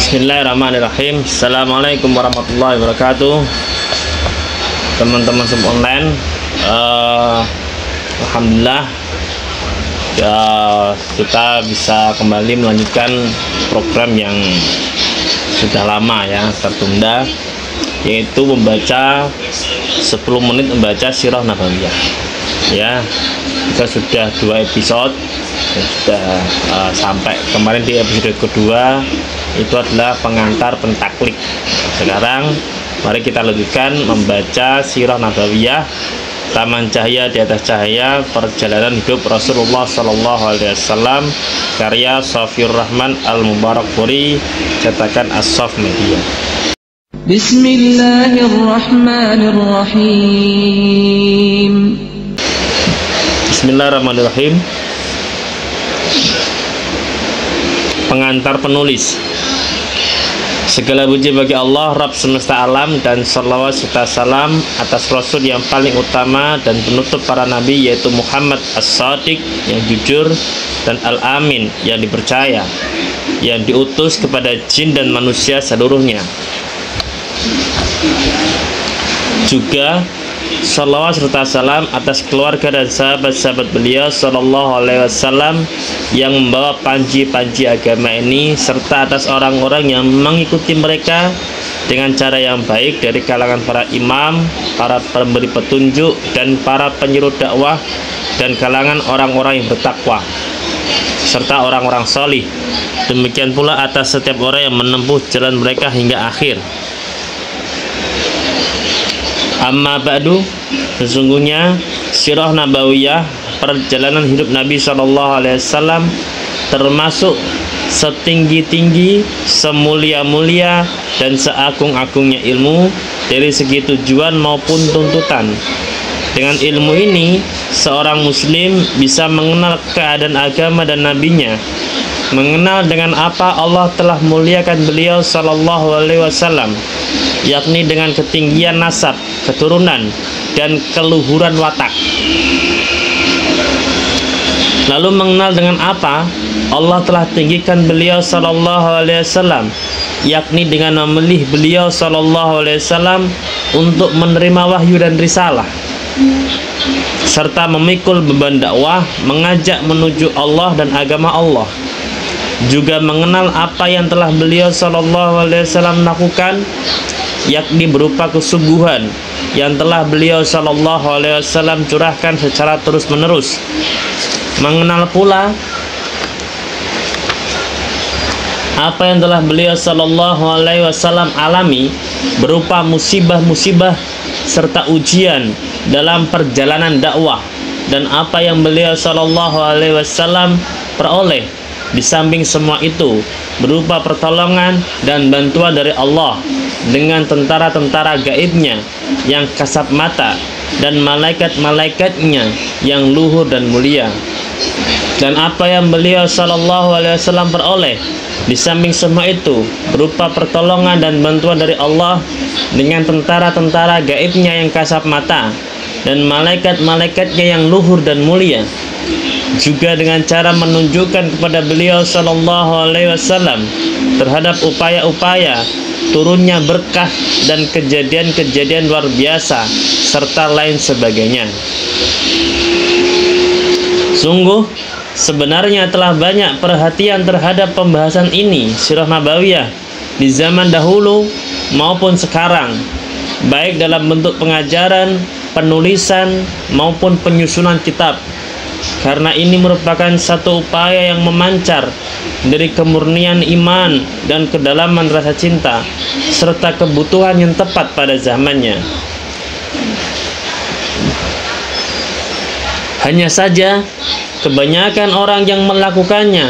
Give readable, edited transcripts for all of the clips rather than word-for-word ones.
Bismillahirrahmanirrahim. Assalamualaikum warahmatullahi wabarakatuh. Teman-teman sub online, alhamdulillah ya, kita bisa kembali melanjutkan program yang sudah lama ya tertunda, yaitu membaca 10 menit membaca Sirah Nabawiyah. Ya, kita sudah 2 episode dan sudah sampai kemarin di episode kedua, itu adalah pengantar pentaklik. Sekarang mari kita lanjutkan membaca Sirah Nabawiyah, Taman Cahaya di Atas Cahaya, Perjalanan Hidup Rasulullah Sallallahu Alaihi Wasallam, karya Safiur Rahman Al-Mubarakpuri, cetakan As-Sof Media. Bismillahirrahmanirrahim. Bismillahirrahmanirrahim. Pengantar penulis. Segala puji bagi Allah, Rabb semesta alam, dan salawat serta salam atas Rasul yang paling utama dan penutup para nabi, yaitu Muhammad As-Sadiq yang jujur, dan Al-Amin yang dipercaya, yang diutus kepada jin dan manusia seluruhnya. Juga salawat serta salam atas keluarga dan sahabat-sahabat beliau Sallallahu Alaihi Wasallam yang membawa panji-panji agama ini, serta atas orang-orang yang mengikuti mereka dengan cara yang baik dari kalangan para imam, para pemberi petunjuk, dan para penyuluh dakwah, dan kalangan orang-orang yang bertakwa serta orang-orang solih. Demikian pula atas setiap orang yang menempuh jalan mereka hingga akhir. Amma ba'du, sesungguhnya Sirah Nabawiyah, perjalanan hidup Nabi Shallallahu Alaihi Wasallam, termasuk setinggi-tinggi, semulia-mulia, dan seagung-agungnya ilmu dari segi tujuan maupun tuntutan. Dengan ilmu ini, seorang muslim bisa mengenal keadaan agama dan nabinya, mengenal dengan apa Allah telah muliakan beliau Sallallahu Alaihi Wasallam, yakni dengan ketinggian nasab, keturunan, dan keluhuran watak. Lalu mengenal dengan apa Allah telah tinggikan beliau Sallallahu Alaihi Wasallam, yakni dengan memilih beliau Sallallahu Alaihi Wasallam untuk menerima wahyu dan risalah, serta memikul beban dakwah, mengajak menuju Allah dan agama Allah. Juga mengenal apa yang telah beliau Sallallahu Alaihi Wasallam lakukan, yakni berupa kesungguhan yang telah beliau Sallallahu Alaihi Wasallam curahkan secara terus-menerus. Mengenal pula apa yang telah beliau Sallallahu Alaihi Wasallam alami berupa musibah-musibah serta ujian dalam perjalanan dakwah, dan apa yang beliau Sallallahu Alaihi Wasallam peroleh di samping semua itu berupa pertolongan dan bantuan dari Allah dengan tentara-tentara gaibnya yang kasat mata dan malaikat-malaikatnya yang luhur dan mulia. Dan apa yang beliau Sallallahu Alaihi Wasallam peroleh di samping semua itu berupa pertolongan dan bantuan dari Allah dengan tentara-tentara gaibnya yang kasat mata dan malaikat-malaikatnya yang luhur dan mulia. Juga dengan cara menunjukkan kepada beliau Sallallahu Alaihi Wasallam terhadap upaya-upaya turunnya berkah dan kejadian-kejadian luar biasa serta lain sebagainya. Sungguh sebenarnya telah banyak perhatian terhadap pembahasan ini, Sirah Nabawiyah, di zaman dahulu maupun sekarang, baik dalam bentuk pengajaran, penulisan, maupun penyusunan kitab. Karena ini merupakan satu upaya yang memancar dari kemurnian iman dan kedalaman rasa cinta serta kebutuhan yang tepat pada zamannya. Hanya saja kebanyakan orang yang melakukannya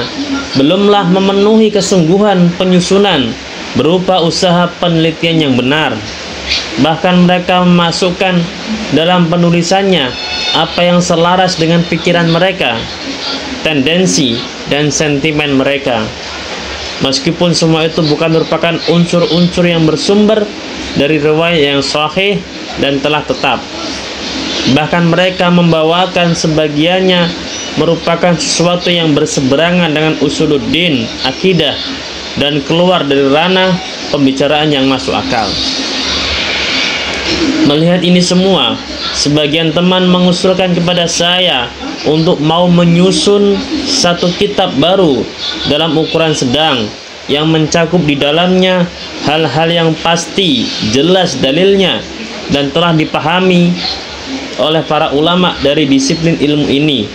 belumlah memenuhi kesungguhan penyusunan berupa usaha penelitian yang benar. Bahkan mereka memasukkan dalam penulisannya apa yang selaras dengan pikiran mereka, tendensi, dan sentimen mereka. Meskipun semua itu bukan merupakan unsur-unsur yang bersumber dari riwayat yang sahih dan telah tetap. Bahkan mereka membawakan sebagiannya merupakan sesuatu yang berseberangan dengan usuluddin, akidah, dan keluar dari ranah pembicaraan yang masuk akal. Melihat ini semua, sebagian teman mengusulkan kepada saya untuk mau menyusun satu kitab baru dalam ukuran sedang yang mencakup di dalamnya hal-hal yang pasti, jelas dalilnya, dan telah dipahami oleh para ulama dari disiplin ilmu ini,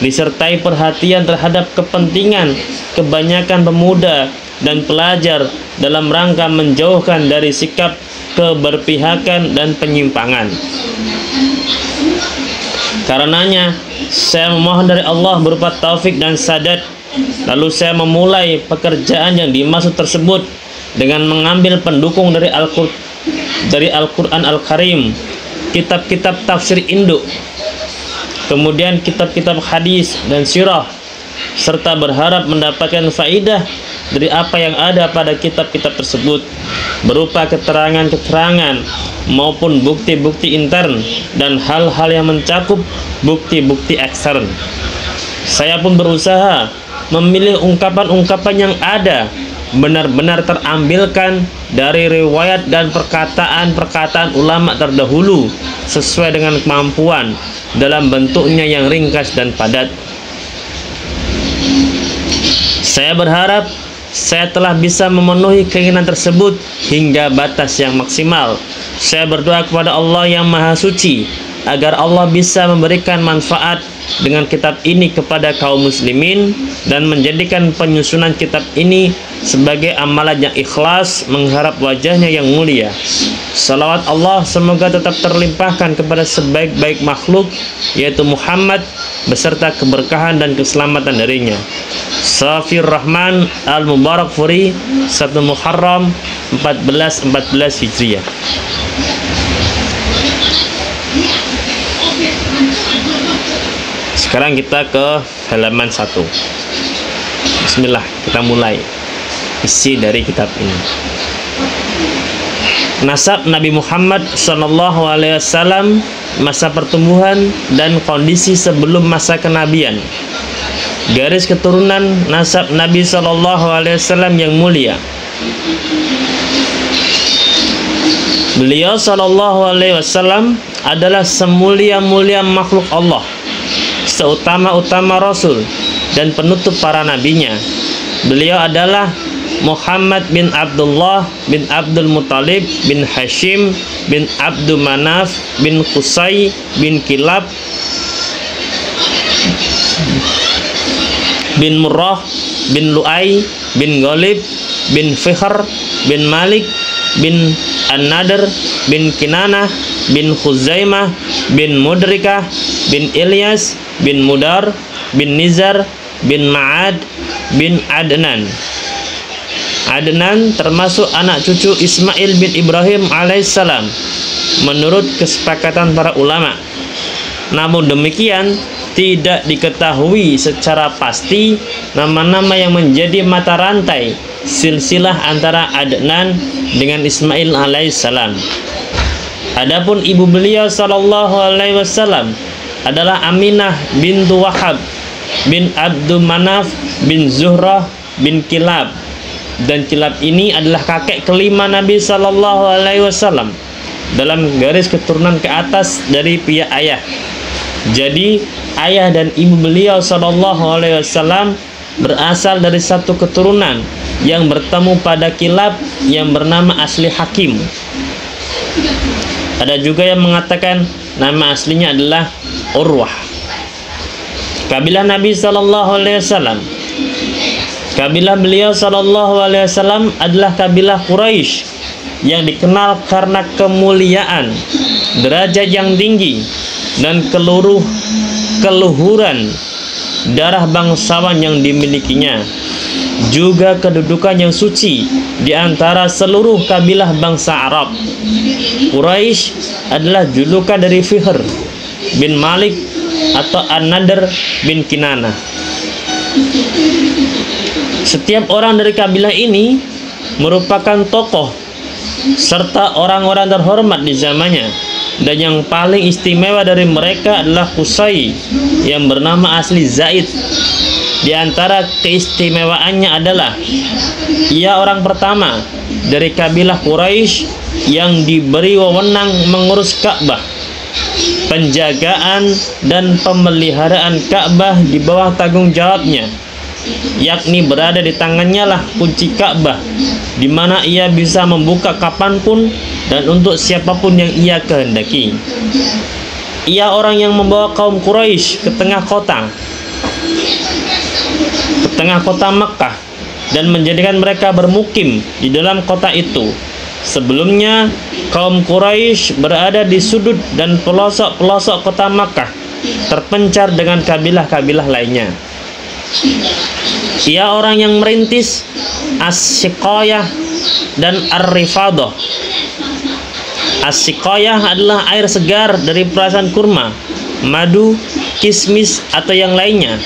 disertai perhatian terhadap kepentingan kebanyakan pemuda dan pelajar dalam rangka menjauhkan dari sikap keberpihakan dan penyimpangan. Karenanya, saya memohon dari Allah berupa taufik dan sadat. Lalu saya memulai pekerjaan yang dimaksud tersebut dengan mengambil pendukung dari Al-Quran Al-Karim, kitab-kitab tafsir induk, kemudian kitab-kitab hadis dan sirah, serta berharap mendapatkan faidah dari apa yang ada pada kitab-kitab tersebut berupa keterangan-keterangan maupun bukti-bukti intern dan hal-hal yang mencakup bukti-bukti ekstern. Saya pun berusaha memilih ungkapan-ungkapan yang ada benar-benar terambilkan dari riwayat dan perkataan-perkataan ulama terdahulu sesuai dengan kemampuan dalam bentuknya yang ringkas dan padat. Saya berharap saya telah bisa memenuhi keinginan tersebut hingga batas yang maksimal. Saya berdoa kepada Allah yang Maha Suci agar Allah bisa memberikan manfaat dengan kitab ini kepada kaum muslimin dan menjadikan penyusunan kitab ini sebagai amalan yang ikhlas mengharap wajahnya yang mulia. Salawat Allah semoga tetap terlimpahkan kepada sebaik-baik makhluk, yaitu Muhammad, beserta keberkahan dan keselamatan darinya. Safir Rahman Al-Mubarak Furi 1 Muharram 1414 Hijriah. Sekarang kita ke halaman 1. Bismillah, kita mulai isi dari kitab ini. Nasab Nabi Muhammad SAW, masa pertumbuhan dan kondisi sebelum masa kenabian. Garis keturunan nasab Nabi SAW yang mulia. Beliau SAW adalah semulia-mulia makhluk Allah, seutama-utama Rasul dan penutup para nabinya. Beliau adalah Muhammad bin Abdullah bin Abdul Muttalib bin Hashim bin Abdul Manaf bin Qusay bin Kilab bin Murrah bin Lu'ay bin Ghalib bin Fihr bin Malik bin An-Nadr bin Kinanah bin Khuzaimah bin Mudrikah bin Ilyas bin Mudar bin Nizar bin Ma'ad bin Adnan. Adnan termasuk anak cucu Ismail bin Ibrahim alaihissalam menurut kesepakatan para ulama. Namun demikian, tidak diketahui secara pasti nama-nama yang menjadi mata rantai silsilah antara Adnan dengan Ismail alaihissalam. Adapun ibu beliau SAW adalah Aminah bintu Wahab bin Abdul Manaf bin Zuhrah bin Kilab, dan Kilab ini adalah kakek kelima Nabi SAW dalam garis keturunan ke atas dari pihak ayah. Jadi ayah dan ibu beliau SAW berasal dari satu keturunan yang bertemu pada Kilab yang bernama asli Hakim. Ada juga yang mengatakan nama aslinya adalah Urwah. Kabilah Nabi SAW, kabilah beliau SAW adalah kabilah Quraisy yang dikenal karena kemuliaan, derajat yang tinggi, dan keluhuran darah bangsawan yang dimilikinya, juga kedudukan yang suci di antara seluruh kabilah bangsa Arab. Quraisy adalah julukan dari Fihr bin Malik atau An-Nadr bin Kinanah. Setiap orang dari kabilah ini merupakan tokoh serta orang-orang terhormat di zamannya, dan yang paling istimewa dari mereka adalah Qusay yang bernama asli Zaid Di antara keistimewaannya adalah ia orang pertama dari kabilah Quraisy yang diberi wewenang mengurus Ka'bah. Penjagaan dan pemeliharaan Ka'bah di bawah tanggung jawabnya, yakni berada di tangannya lah kunci Ka'bah, di mana ia bisa membuka kapanpun dan untuk siapapun yang ia kehendaki. Ia orang yang membawa kaum Quraisy ke tengah kota Mekkah dan menjadikan mereka bermukim di dalam kota itu. Sebelumnya kaum Quraisy berada di sudut dan pelosok-pelosok kota Makkah, terpencar dengan kabilah-kabilah lainnya. Ia orang yang merintis as-siqayah dan ar-rifadah. As-siqayah adalah air segar dari perasan kurma, madu, kismis atau yang lainnya.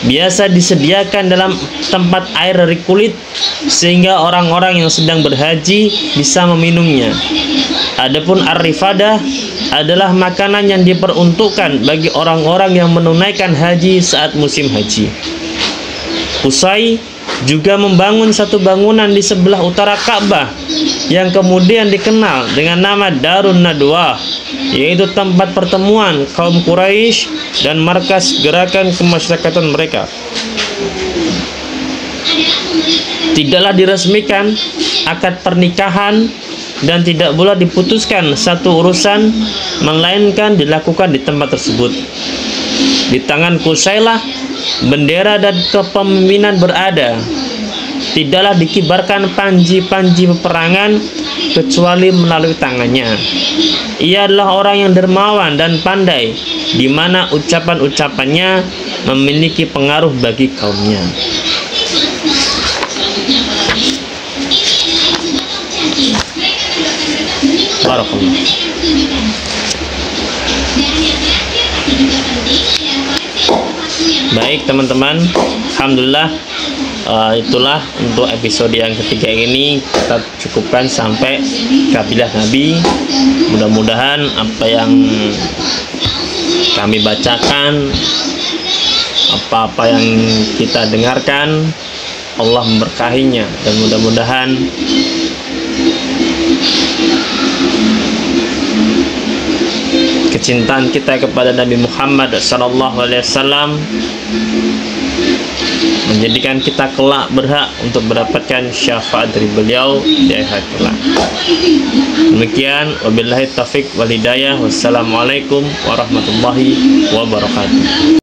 Biasa disediakan dalam tempat air dari kulit sehingga orang-orang yang sedang berhaji bisa meminumnya. Adapun ar-rifadah adalah makanan yang diperuntukkan bagi orang-orang yang menunaikan haji saat musim haji. Qusay juga membangun satu bangunan di sebelah utara Ka'bah yang kemudian dikenal dengan nama Darun Nadwah, yaitu tempat pertemuan kaum Quraisy dan markas gerakan kemasyarakatan mereka. Tidaklah diresmikan akad pernikahan dan tidak pula diputuskan satu urusan melainkan dilakukan di tempat tersebut. Di tangan Qusay lah bendera dan kepemimpinan berada. Tidaklah dikibarkan panji-panji peperangan kecuali melalui tangannya. Ia adalah orang yang dermawan dan pandai, di mana ucapan-ucapannya memiliki pengaruh bagi kaumnya. Barakallah. Baik teman-teman, alhamdulillah itulah untuk episode yang ketiga ini kita cukupkan sampai kabilah Nabi. Mudah-mudahan apa yang kami bacakan, apa-apa yang kita dengarkan, Allah memberkahinya, dan mudah-mudahan kecintaan kita kepada Nabi Muhammad SAW menjadikan kita kelak berhak untuk mendapatkan syafaat dari beliau di akhirat kelak. Demikian, wabillahi taufiq wal hidayah. Wassalamualaikum warahmatullahi wabarakatuh.